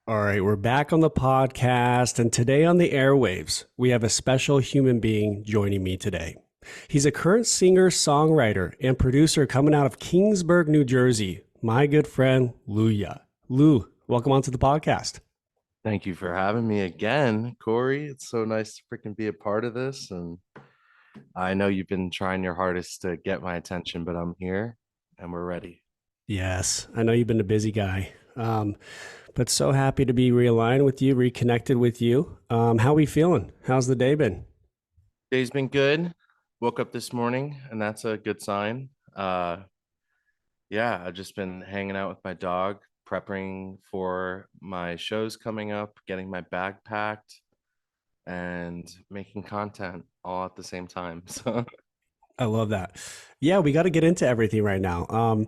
All right, we're back on the podcast, and today on the airwaves, we have a special human being joining me today. He's a current singer, songwriter, and producer coming out of Keansburg, New Jersey. My good friend, Louyah. Lou, welcome onto the podcast. Thank you for having me again, Corey. It's so nice to freaking be a part of this. And I know you've been trying your hardest to get my attention, but I'm here and we're ready. Yes, I know you've been a busy guy, but so happy to be realigned with you, reconnected with you. How we feeling? How's the day been? Day's been good. Woke up this morning and that's a good sign. Yeah, I've just been hanging out with my dog, prepping for my shows coming up, getting my bag packed, and making content all at the same time. So I love that. Yeah, we got to get into everything right now.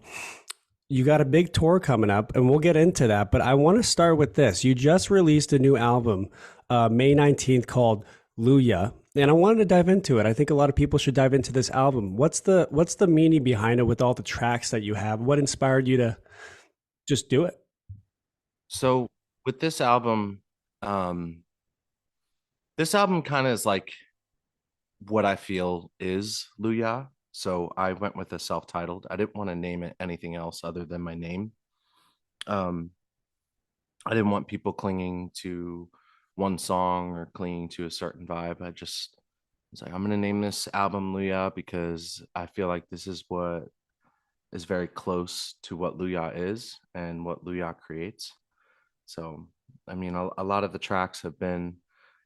You got a big tour coming up, and we'll get into that. But I want to start with this. You just released a new album, May 19th, called Louyah, and I wanted to dive into it. I think a lot of people should dive into this album. What's the meaning behind it with all the tracks that you have? What inspired you to just do it? so with um this album kind of is like what I feel is Louyah. So I went with a self-titled. I didn't want to name it anything else other than my name. Um, I didn't want people clinging to one song or clinging to a certain vibe. I just was like, I'm gonna name this album Louyah because I feel like this is what is very close to what Louyah is and what Louyah creates. So, I mean, a lot of the tracks have been,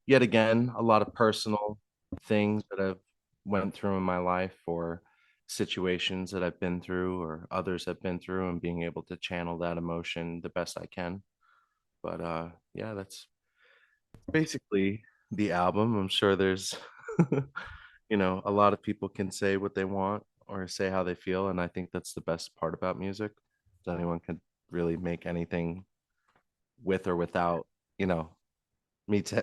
yet again, a lot of personal things that I've went through in my life or situations that I've been through or others have been through and being able to channel that emotion the best I can. But yeah, that's basically the album. I'm sure there's a lot of people can say what they want or say how they feel, and I think that's the best part about music. Anyone can really make anything with or without, you know,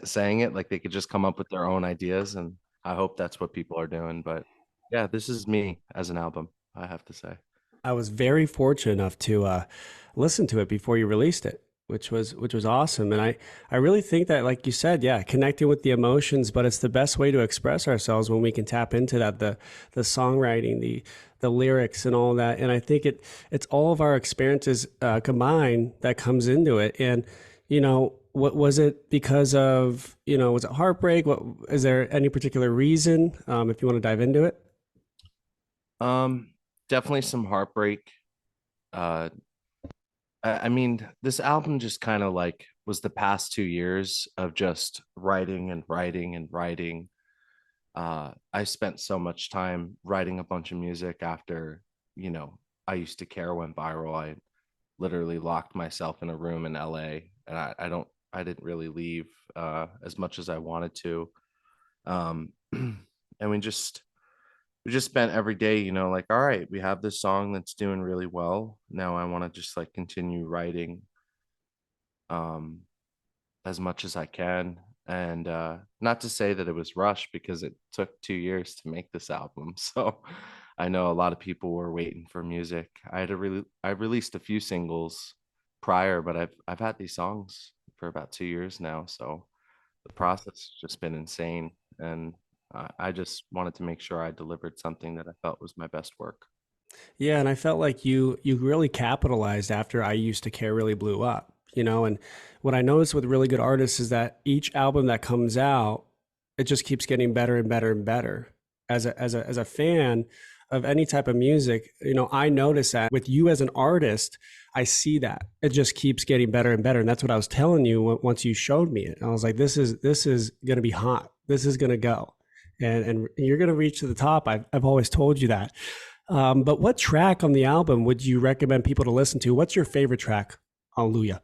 saying it. Like they could just come up with their own ideas, and I hope that's what people are doing. But yeah, this is me as an album, I have to say. I was very fortunate enough to listen to it before you released it, which was awesome. And I really think that, like you said, yeah, connecting with the emotions, but it's the best way to express ourselves when we can tap into that the songwriting, the lyrics, and all that. And I think it's all of our experiences combined that comes into it. And what was it because of? Was it heartbreak? What is there any particular reason? If you want to dive into it. Um, Definitely some heartbreak. Uh, I mean, this album just kind of like was the past 2 years of just writing and writing and writing. I spent so much time writing a bunch of music after, you know, I used to care went viral. I literally locked myself in a room in LA and I didn't really leave as much as I wanted to. And we just spent every day, like, all right, we have this song that's doing really well. Now I want to just like continue writing um as much as I can. And not to say that it was rushed because it took 2 years to make this album. So I know a lot of people were waiting for music. I released a few singles prior, but I've had these songs for about 2 years now. So the process has just been insane. And I just wanted to make sure I delivered something that I felt was my best work. Yeah, and I felt like you really capitalized after I Used to Care really blew up, and what I noticed with really good artists is that each album that comes out, it just keeps getting better and better and better. As a fan of any type of music, I notice that with you as an artist, I see that it just keeps getting better and better, and that's what I was telling you once you showed me it. I was like, this is gonna be hot. This is gonna go, and you're gonna reach to the top. I've always told you that. But what track on the album would you recommend people to listen to? What's your favorite track on Louyah?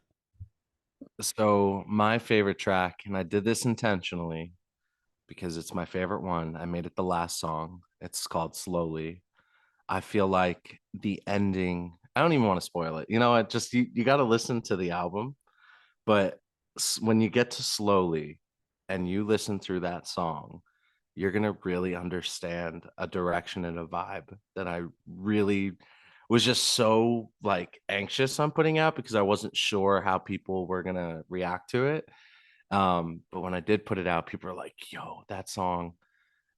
So my favorite track, and I did this intentionally because it's my favorite one. I made it the last song. It's called Slowly. I feel like the ending, I don't even want to spoil it. It just you got to listen to the album, but when you get to Slowly and you listen through that song, you're going to really understand a direction and a vibe that I really was just so like anxious on putting out because I wasn't sure how people were gonna react to it. But when I did put it out, people were like, "Yo, that song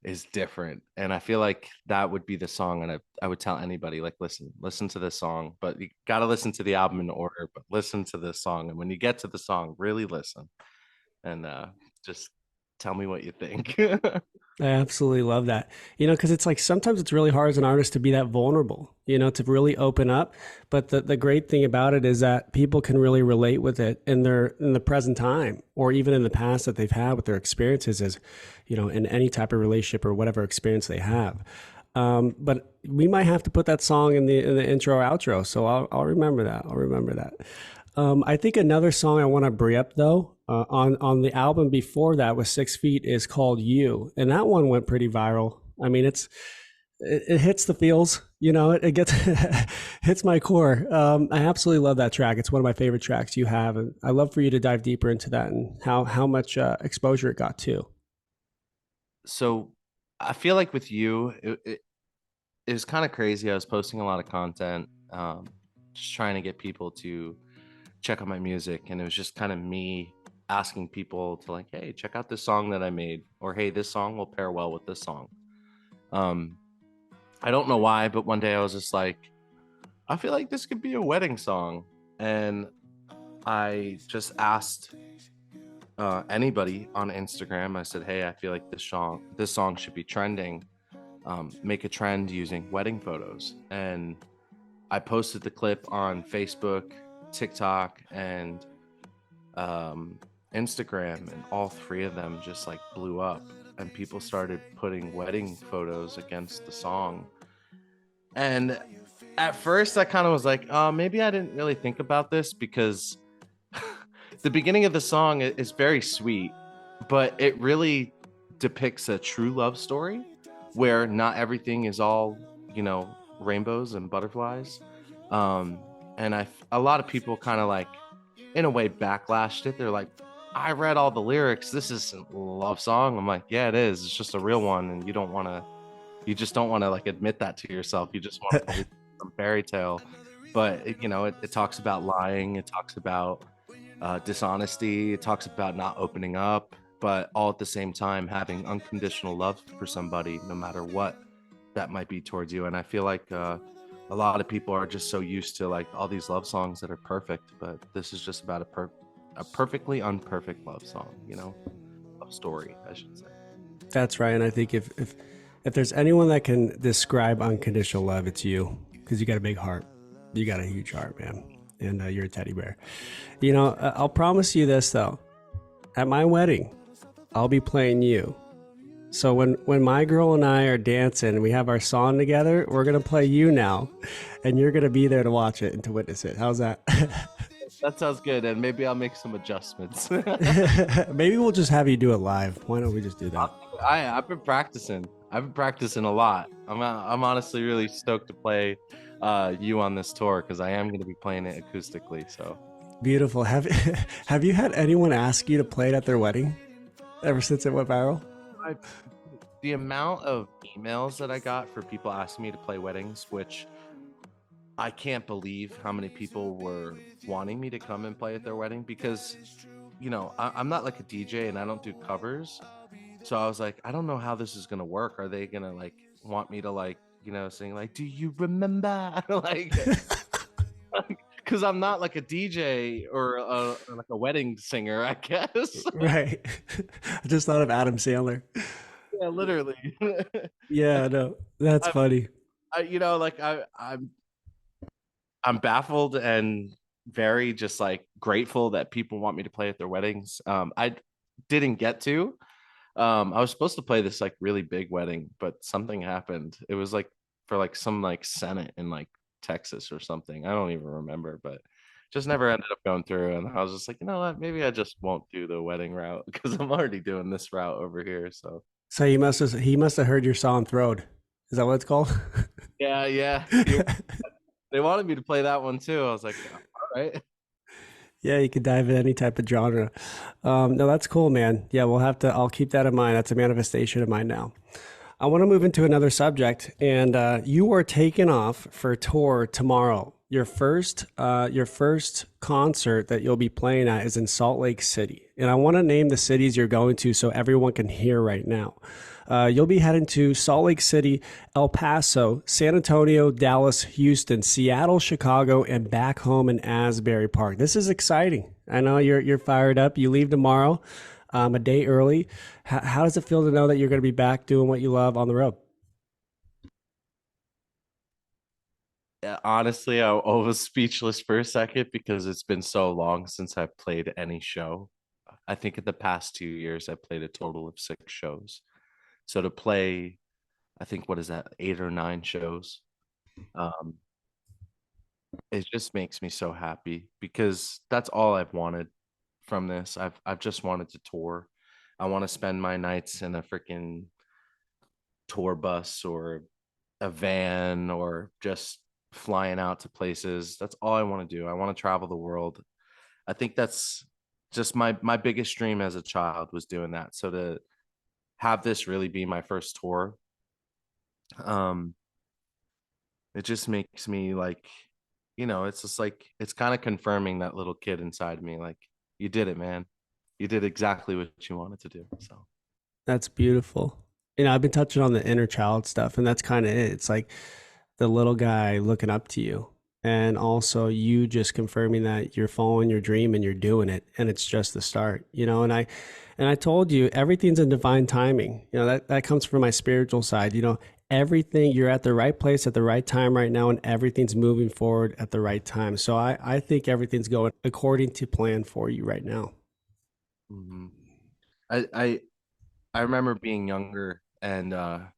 is different." And I feel like that would be the song, and I would tell anybody like, listen to this song, but you got to listen to the album in order, but listen to this song, and when you get to the song, really listen and just tell me what you think. I absolutely love that. Because it's like sometimes it's really hard as an artist to be that vulnerable, to really open up. But the great thing about it is that people can really relate with it in the present time or even in the past that they've had with their experiences as, in any type of relationship or whatever experience they have. But we might have to put that song in the intro or outro. So I'll remember that. I'll remember that. I think another song I want to bring up though, on the album before that was 6 Feet is called You, and that one went pretty viral. I mean, it hits the feels, it gets hits my core. I absolutely love that track. It's one of my favorite tracks you have, and I love for you to dive deeper into that and how much exposure it got too. So I feel like with you, it was kind of crazy. I was posting a lot of content, just trying to get people to check out my music, and it was just kind of me asking people to like, hey, check out this song that I made, or hey, this song will pair well with this song. um I don't know why, but one day I was just like, I feel like this could be a wedding song, and I just asked anybody on Instagram. I said, hey, I feel like this song should be trending. Make a trend using wedding photos, and I posted the clip on Facebook, TikTok, and Instagram, and all three of them just like blew up. And people started putting wedding photos against the song. And at first, I kind of was like, oh, maybe I didn't really think about this because the beginning of the song is very sweet, but it really depicts a true love story where not everything is all, rainbows and butterflies. Um, and a lot of people kind of like, in a way, backlashed it. They're like, I read all the lyrics. This isn't a love song. I'm like, yeah, it is. It's just a real one. And you just don't want to like admit that to yourself. You just want to believe some fairy tale. But it talks about lying. It talks about dishonesty. It talks about not opening up, but all at the same time having unconditional love for somebody, no matter what that might be towards you. And I feel like a lot of people are just so used to like all these love songs that are perfect, but this is just about a perfectly unperfect love song, love story, I should say. That's right. And I think if there's anyone that can describe unconditional love, it's you, because you got a big heart. You got a huge heart, man, and you're a teddy bear. I'll promise you this though. At my wedding, I'll be playing you. So when my girl and I are dancing and we have our song together, we're gonna play you now, and you're gonna be there to watch it and to witness it. How's that? That sounds good, and maybe I'll make some adjustments. Maybe we'll just have you do it live. Why don't we just do that? I've been practicing. I've been practicing a lot. I'm honestly really stoked to play you on this tour because I am going to be playing it acoustically. So Beautiful. Have have you had anyone ask you to play it at their wedding ever since it went viral? I, the amount of emails that I got for people asking me to play weddings, which I can't believe how many people were wanting me to come and play at their wedding because, I'm not like a DJ and I don't do covers. So I was like, I don't know how this is gonna work. Are they gonna like want me to like, sing like, do you remember? Like, because I'm not like a DJ or like a wedding singer, I guess. Right. I just thought of Adam Sandler. Yeah, literally. Yeah, no, that's I, funny. like I'm baffled and very just like grateful that people want me to play at their weddings. I didn't get to. I was supposed to play this like really big wedding, but something happened. It was like for like some like Senate in like Texas or something. I don't even remember, but just never ended up going through. And I was just like, you know what? Maybe I just won't do the wedding route because I'm already doing this route over here. So So he must have heard your song "Throwed." Is that what it's called? yeah, yeah. They wanted me to play that one too. I was like, all right. Yeah, you could dive in any type of genre. No, that's cool, man. Yeah, we'll have to. I'll keep that in mind. That's a manifestation of mine now. I want to move into another subject, and you are taking off for a tour tomorrow. Your first concert that you'll be playing at is in Salt Lake City, and I want to name the cities you're going to so everyone can hear right now. You'll be heading to Salt Lake City, El Paso, San Antonio, Dallas, Houston, Seattle, Chicago, and back home in Asbury Park. This is exciting. I know you're fired up. You leave tomorrow, a day early. How does it feel to know that you're going to be back doing what you love on the road? Honestly, I was speechless for a second because it's been so long since I've played any show. I think in the past 2 years, I played a total of 6 shows. So to play, I think what is that, 8 or 9 shows? Um, it just makes me so happy because that's all I've wanted from this. I've just wanted to tour. I want to spend my nights in a freaking tour bus or a van or just flying out to places. That's all I want to do. I want to travel the world. I think that's just my biggest dream as a child was doing that. So to have this really be my first tour, um, it just makes me like, it's just like it's kind of confirming that little kid inside me. Like, you did it, man. You did exactly what you wanted to do. So That's beautiful. I've been touching on the inner child stuff, and that's kind of it. It's like the little guy looking up to you, and also you just confirming that you're following your dream and you're doing it, and it's just the start. And I told you everything's in divine timing. That comes from my spiritual side. Everything, you're at the right place at the right time right now, and everything's moving forward at the right time. So I think everything's going according to plan for you right now. mhm. I I remember being younger and I'm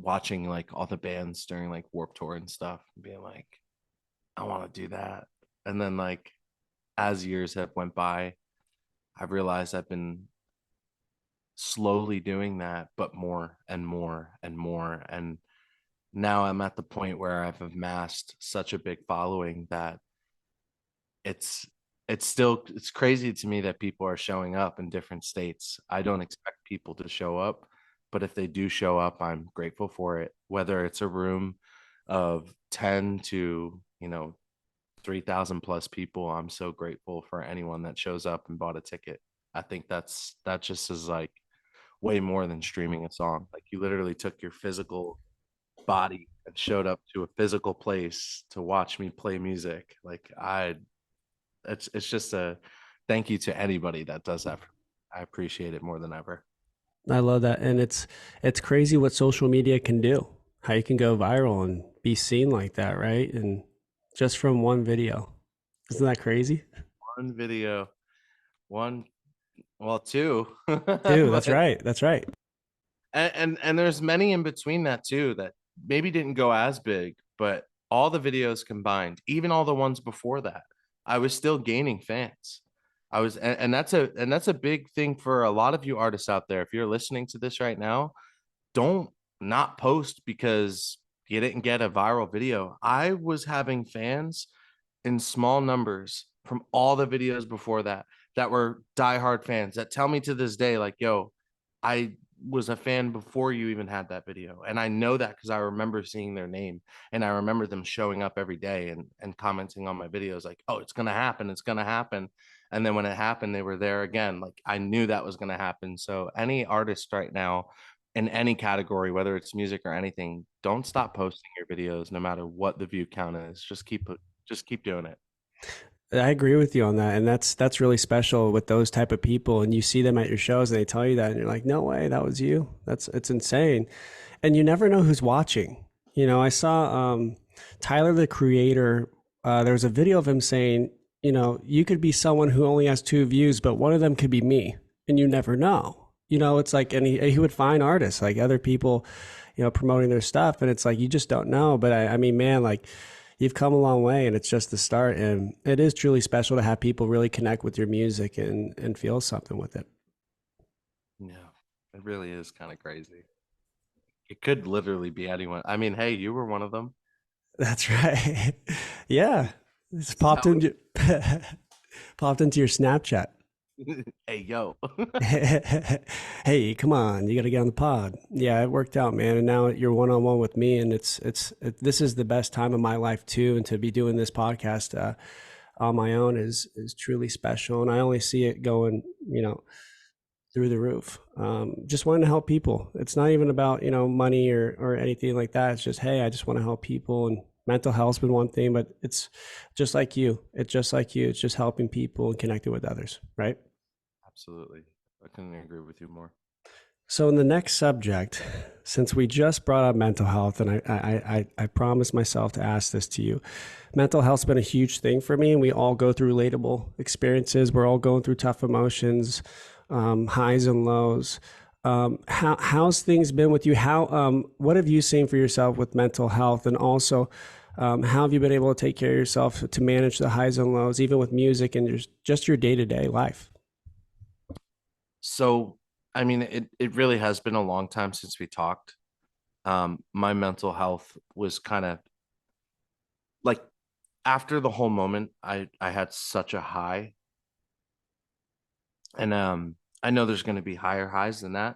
watching like all the bands during like Warp Tour and stuff and being like, I want to do that. And then like as years have went by, I've realized I've been slowly doing that, but more and more and more. And now I'm at the point where I've amassed such a big following that it's it's crazy to me that people are showing up in different states. I don't expect people to show up, but if they do show up, I'm grateful for it. Whether it's a room of 10 to, 3,000 plus people, I'm so grateful for anyone that shows up and bought a ticket. I think that just is like way more than streaming a song. Like you literally took your physical body and showed up to a physical place to watch me play music. Like it's just a thank you to anybody that does that. I appreciate it more than ever. I love that. And it's crazy what social media can do. How you can go viral and be seen like that, right? And just from one video. Isn't that crazy? One video, one, well, two, Dude, that's but right. That's right. and there's many in between that too that maybe didn't go as big, but all the videos combined, even all the ones before that, I was still gaining fans. And that's a big thing for a lot of you artists out there. If you're listening to this right now, don't not post because you didn't get a viral video. I was having fans in small numbers from all the videos before that that were diehard fans that tell me to this day, like, yo, I was a fan before you even had that video. And I know that because I remember seeing their name and I remember them showing up every day and commenting on my videos, like, oh, it's gonna happen, it's gonna happen. And then when it happened, they were there again. Like I knew that was gonna happen. So any artist right now in any category, whether it's music or anything, don't stop posting your videos no matter what the view count is. Just keep doing it. I agree with you on that. And that's really special with those type of people. And you see them at your shows and they tell you that and you're like, no way, that was you. It's insane. And you never know who's watching. I saw Tyler the Creator, there was a video of him saying, you could be someone who only has 2 views, but one of them could be me, and you never know. It's like, and he would find artists like other people, promoting their stuff, and it's like you just don't know. But I mean, man, like you've come a long way, and it's just the start, and it is truly special to have people really connect with your music and feel something with it. Yeah, it really is kind of crazy. It could literally be anyone. I mean, hey, you were one of them. That's right. Yeah, it's This is popped how we, into popped into your Snapchat. Hey, yo. Hey, come on, you got to get on the pod. Yeah, it worked out, man. And now you're one on one with me, and this is the best time of my life too. And to be doing this podcast on my own is truly special. And I only see it going, through the roof. Just wanting to help people. It's not even about money or anything like that. It's just, hey, I just want to help people. And mental health's been one thing, but it's just like you. It's just like you. It's just helping people and connecting with others, right? Absolutely. I couldn't agree with you more. So in the next subject, since we just brought up mental health, and I promised myself to ask this to you, mental health's been a huge thing for me, and we all go through relatable experiences. We're all going through tough emotions, highs and lows. How's things been with you? What have you seen for yourself with mental health, and also how have you been able to take care of yourself to manage the highs and lows, even with music and just your day to day life? So, I mean, it really has been a long time since we talked. My mental health was kind of like after the whole moment, I had such a high, and I know there's going to be higher highs than that,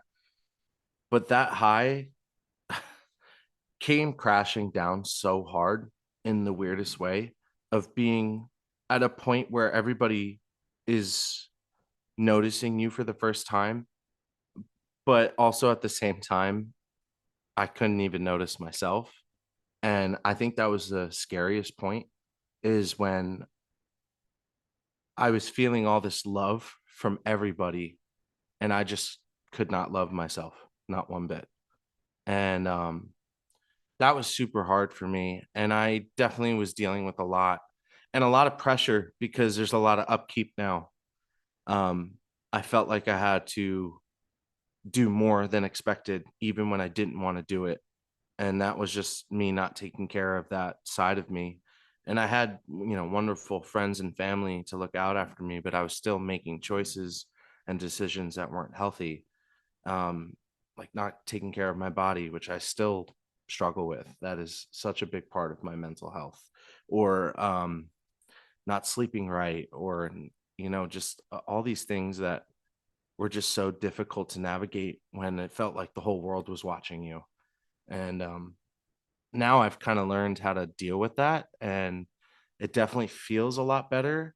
but that high came crashing down so hard in the weirdest way of being at a point where everybody is noticing you for the first time, but also at the same time, I couldn't even notice myself. And I think that was the scariest point is when I was feeling all this love from everybody and I just could not love myself, not one bit. And that was super hard for me. And I definitely was dealing with a lot and a lot of pressure because there's a lot of upkeep now. Um, I felt like I had to do more than expected, even when I didn't want to do it. And that was just me not taking care of that side of me. And I had, wonderful friends and family to look out after me, but I was still making choices and decisions that weren't healthy. um, like not taking care of my body, which I still struggle with. That is such a big part of my mental health, or not sleeping right, or just all these things that were just so difficult to navigate when it felt like the whole world was watching you. And now I've kind of learned how to deal with that, and it definitely feels a lot better.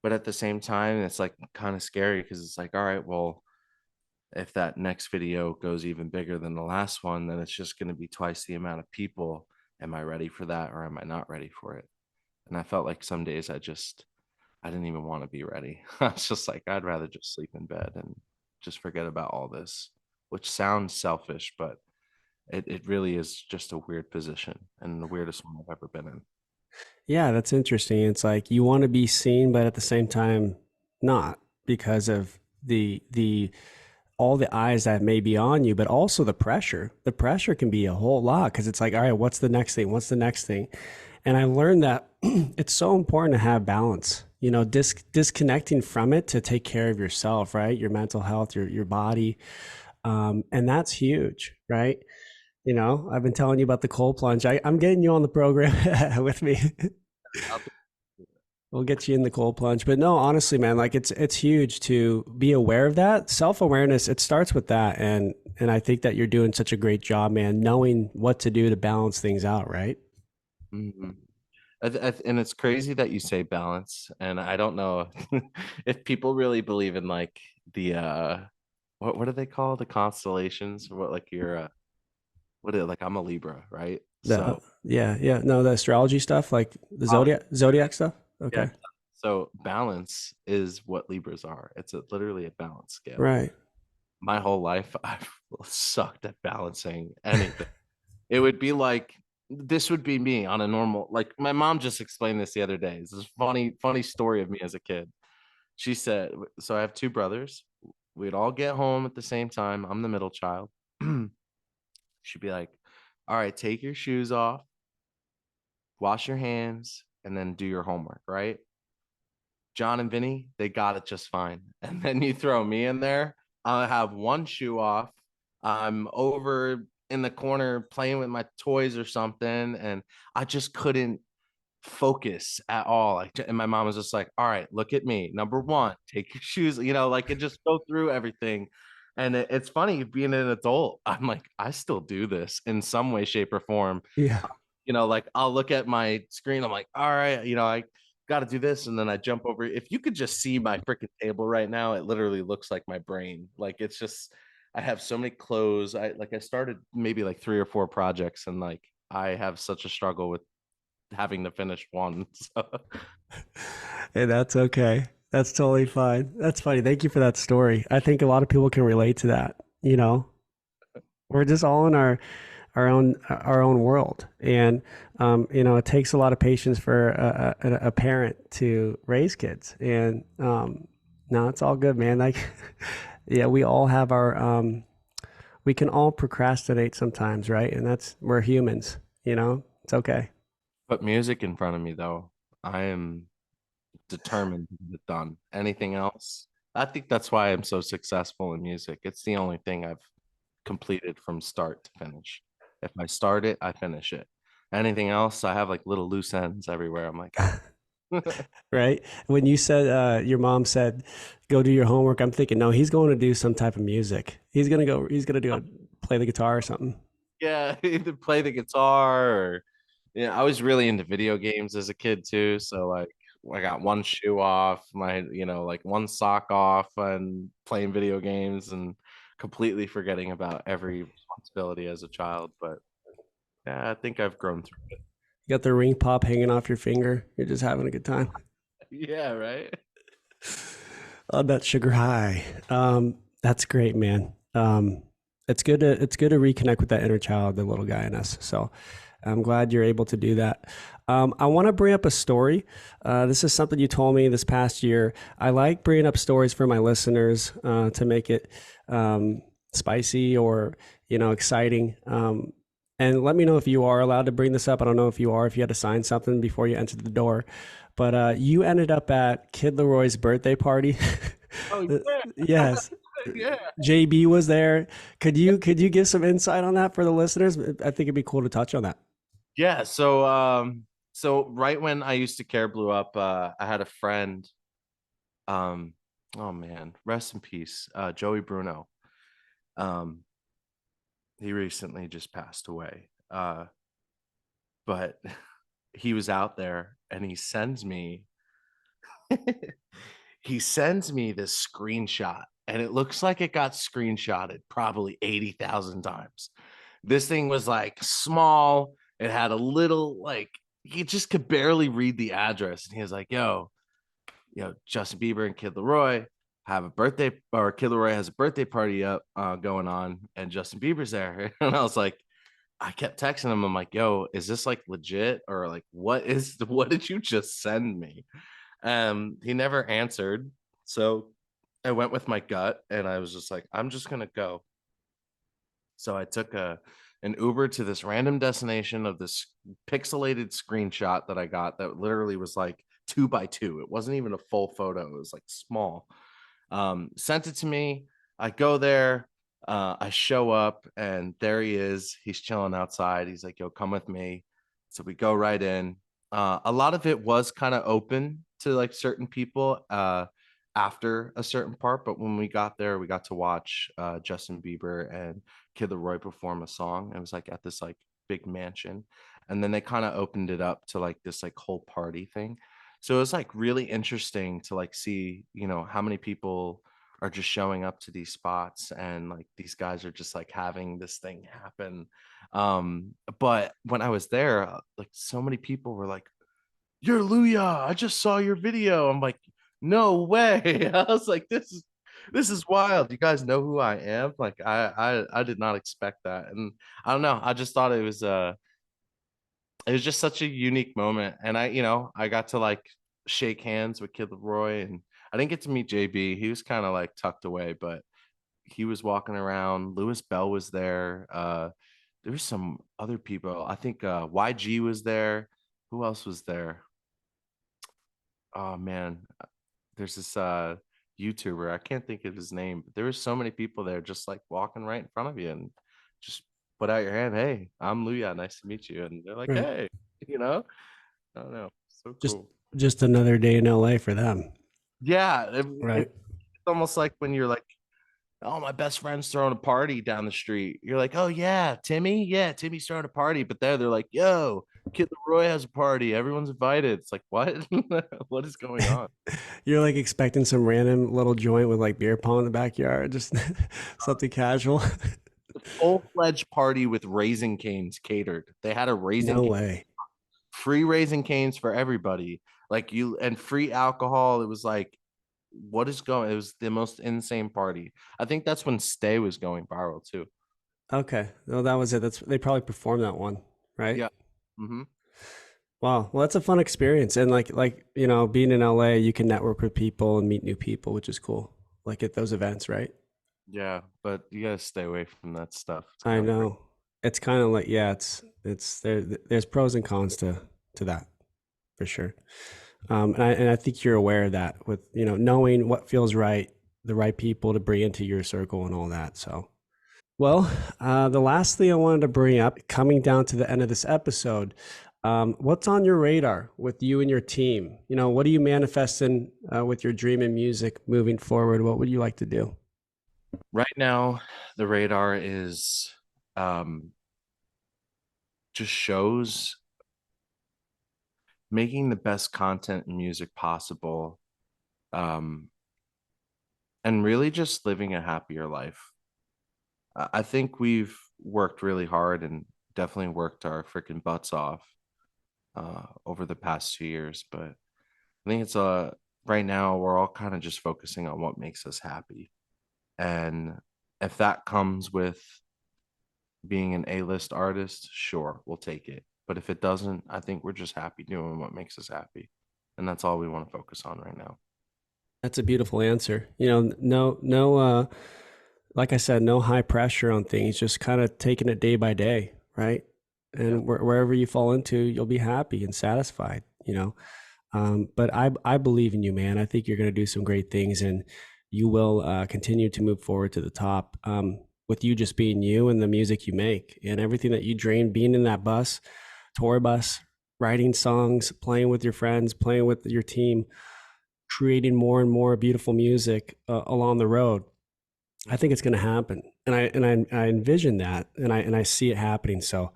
But at the same time, it's like kind of scary because it's like, all right, well, if that next video goes even bigger than the last one, then it's just going to be twice the amount of people. Am I ready for that or am I not ready for it? And I felt like some days I didn't even want to be ready. I was just like, I'd rather just sleep in bed and just forget about all this, which sounds selfish, but it really is just a weird position and the weirdest one I've ever been in. Yeah, that's interesting. It's like you want to be seen, but at the same time, not because of the all the eyes that may be on you, but also the pressure. The pressure can be a whole lot because it's like, all right, what's the next thing? What's the next thing? And I learned that it's so important to have balance. Disconnecting from it to take care of yourself, right? Your mental health, your body, and that's huge, right? I've been telling you about the cold plunge. I'm getting you on the program with me. I'll do We'll get you in the cold plunge. But no, honestly, man, like it's huge to be aware of that. Self-awareness, it starts with that. And I think that you're doing such a great job, man, knowing what to do to balance things out, right? Mhm. And it's crazy that you say balance, and I don't know if people really believe in like the what do they call the constellations? What like your what is it? Like I'm a Libra, right? So Yeah, yeah. No, the astrology stuff, like the oh, zodiac stuff. yeah. Okay. So balance is what Libras are. It's literally a balance scale. Right. My whole life, I've sucked at balancing anything. It would be like this would be me on a normal, like my mom just explained this the other day. It's this funny story of me as a kid. She said, so I have two brothers. We'd all get home at the same time. I'm the middle child. She'd be like, all right, take your shoes off, wash your hands, and then do your homework, right? John and Vinny, they got it just fine. And then you throw me in there, I'll have one shoe off. I'm over in the corner playing with my toys or something. And I just couldn't. focus at all. Like, and my mom was just like, all right, look at me. Number one, take your shoes, like, and just go through everything. And it's funny being an adult. I'm like, I still do this in some way, shape, or form. Yeah. Like I'll look at my screen. I'm like, all right, I got to do this. And then I jump over. If you could just see my freaking table right now, it literally looks like my brain. Like it's just, I have so many clothes. I started maybe like 3 or 4 projects, and like I have such a struggle with having to finish one. So, Hey, that's okay. That's totally fine. That's funny. Thank you for that story. I think a lot of people can relate to that. We're just all in our own world, and it takes a lot of patience for a parent to raise kids. And no, it's all good, man. Like, yeah, we all have we can all procrastinate sometimes, right? And we're humans. It's okay. put music in front of me though. I am determined to get it done. Anything else? I think that's why I'm so successful in music. It's the only thing I've completed from start to finish. If I start it, I finish it. Anything else, I have like little loose ends everywhere. I'm like, oh. Right? When you said your mom said, "Go do your homework," I'm thinking, no, he's going to do some type of music. He's gonna do play the guitar or something. Yeah, either play the guitar or I was really into video games as a kid too. So like I got one shoe off, like one sock off and playing video games and completely forgetting about every responsibility as a child. But yeah, I think I've grown through it. You got the ring pop hanging off your finger. You're just having a good time Yeah, right. on that sugar high. That's great, man. It's good to reconnect with that inner child, the little guy in us. So I'm glad you're able to do that. I want to bring up a story. This is something you told me this past year. I like bringing up stories for my listeners to make it spicy or exciting. And let me know if you are allowed to bring this up. I don't know if you are, if you had to sign something before you entered the door. But you ended up at Kid LAROI's birthday party. Oh yeah, Yes. yeah. JB was there. Could you give some insight on that for the listeners? I think it'd be cool to touch on that. Yeah. So right when I used to care blew up, I had a friend. Um, oh man, rest in peace, Joey Bruno. Um, he recently just passed away. But he was out there and he sends me this screenshot, and it looks like it got screenshotted probably 80,000 times. This thing was like small. It had a little like he just could barely read the address. And he was like, yo, Justin Bieber and Kid LAROI have a birthday, or Kid LAROI has a birthday party up going on, and Justin Bieber's there. And I was like, I kept texting him. I'm like, yo, is this like legit, or like what did you just send me? He never answered. So I went with my gut, and I was just like, I'm just gonna go. So I took an Uber to this random destination of this pixelated screenshot that I got that literally was like 2 by 2. It wasn't even a full photo. It was like small. Sent it to me. I go there. I show up, and there he is. He's chilling outside. He's like, yo, come with me. So we go right in. A lot of it was kind of open to like certain people after a certain part, but when we got there, we got to watch Justin Bieber and Kid LAROI perform a song. It was like at this like big mansion, and then they kind of opened it up to like this like whole party thing. So it was like really interesting to like see, how many people are just showing up to these spots, and like these guys are just like having this thing happen. But when I was there, like so many people were like, "You're Louyah. I just saw your video." I'm like, "No way." I was like, this is wild. You guys know who I am? Like I did not expect that. And I don't know. I just thought it was just such a unique moment. And I got to like shake hands with Kid LAROI, and I didn't get to meet JB. He was kind of like tucked away, but he was walking around. Lewis Bell was there. There was some other people. I think YG was there. Who else was there? Oh man, there's this YouTuber. I can't think of his name, but there were so many people there just like walking right in front of you and just put out your hand. Hey, I'm Louyah. Nice to meet you. And they're like, Right. hey, you know? I don't know. So Just cool. just another day in LA for them, Yeah, right? it's almost like when you're like, oh, my best friend's throwing a party down the street. You're like, oh yeah, Timmy, yeah, Timmy's throwing a party. But there, they're like, yo, Kid LAROI has a party. Everyone's invited. It's like, what? What is going on? You're like expecting some random little joint with like beer pong in the backyard, just something casual. Full-fledged party with Raising Canes catered. They had a Raising No Cane, way. free Raising Canes for everybody. Like you and free alcohol. It was like, what is going? It was the most insane party. I think that's when Stay was going viral too. Okay. No, that was it. That's they probably performed that one, right? Yeah. Hmm. Wow. Well, that's a fun experience. And being in LA, you can network with people and meet new people, which is cool. Like at those events, right? Yeah, but you gotta stay away from that stuff. It's I kind of crazy. know. It's kind of like, yeah, it's there's pros and cons to that for sure. And I think you're aware of that with, knowing what feels right, the right people to bring into your circle and all that. So, well, the last thing I wanted to bring up, coming down to the end of this episode, what's on your radar with you and your team? What are you manifesting with your dream in music moving forward? What would you like to do? Right now, the radar is um just shows, making the best content and music possible, um, and really just living a happier life. I think we've worked really hard and definitely worked our freaking butts off over the past 2 years, but I think it's right now we're all kind of just focusing on what makes us happy. And if that comes with being an A-list artist, sure, we'll take it. But if it doesn't, I think we're just happy doing what makes us happy. And that's all we want to focus on right now. That's a beautiful answer. No, like I said, no high pressure on things, just kind of taking it day by day, right? Yeah. And wherever you fall into, you'll be happy and satisfied. But I believe in you, man. I think you're going to do some great things, and you will continue to move forward to the top. With you just being you and the music you make and everything that you dream, being in that tour bus, writing songs, playing with your friends, playing with your team, creating more and more beautiful music along the road. I think it's going to happen, and I envision that, and I see it happening. So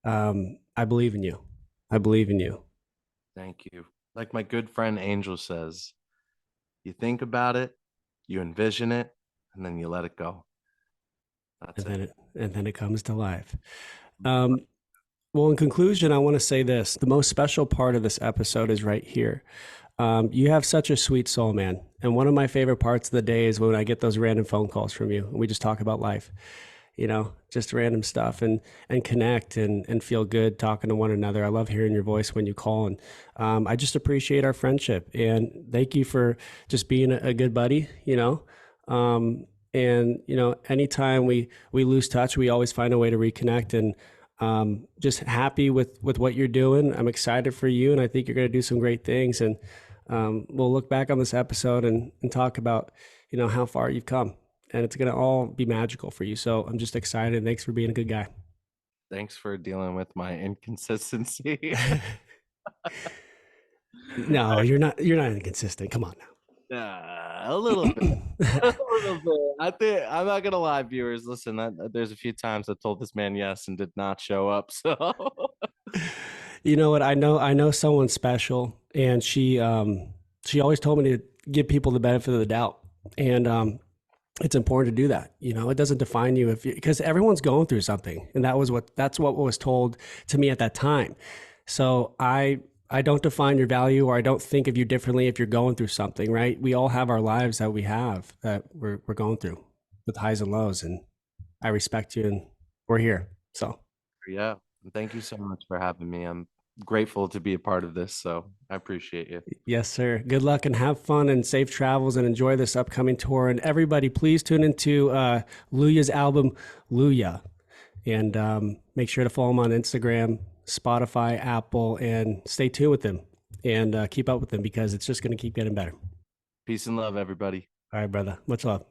I believe in you. I believe in you. Thank you. Like my good friend Angel says, you think about it, you envision it, and then you let it go. That's and it. then it comes to life. Um, well, in conclusion, I want to say this: the most special part of this episode is right here. You have such a sweet soul, man. And one of my favorite parts of the day is when I get those random phone calls from you and we just talk about life, just random stuff and connect and feel good talking to one another. I love hearing your voice when you call. And I just appreciate our friendship. And thank you for just being a good buddy. Anytime we lose touch, we always find a way to reconnect. And just happy with what you're doing. I'm excited for you, and I think you're going to do some great things. And we'll look back on this episode and talk about how far you've come, and it's going to all be magical for you. So I'm just excited. Thanks for being a good guy. Thanks for dealing with my inconsistency. No, you're not inconsistent. Come on A little bit. now. A little bit. I think I'm not gonna lie, viewers. Listen, there's a few times I told this man yes and did not show up. So You know what? I know someone special, and she always told me to give people the benefit of the doubt. And it's important to do that. It doesn't define you because everyone's going through something, and that's what was told to me at that time. So I don't define your value, or I don't think of you differently if you're going through something, right? We all have our lives that we're going through with highs and lows, and I respect you, and we're here. So yeah, thank you so much for having me. I'm grateful to be a part of this. So I appreciate you. yes, sir. Good luck and have fun and safe travels and enjoy this upcoming tour. And everybody, please tune into Louyah's album, Louyah. And make sure to follow him on Instagram, Spotify, Apple, and stay tuned with him and keep up with him because it's just going to keep getting better. Peace and love, everybody. All right, brother. Much love.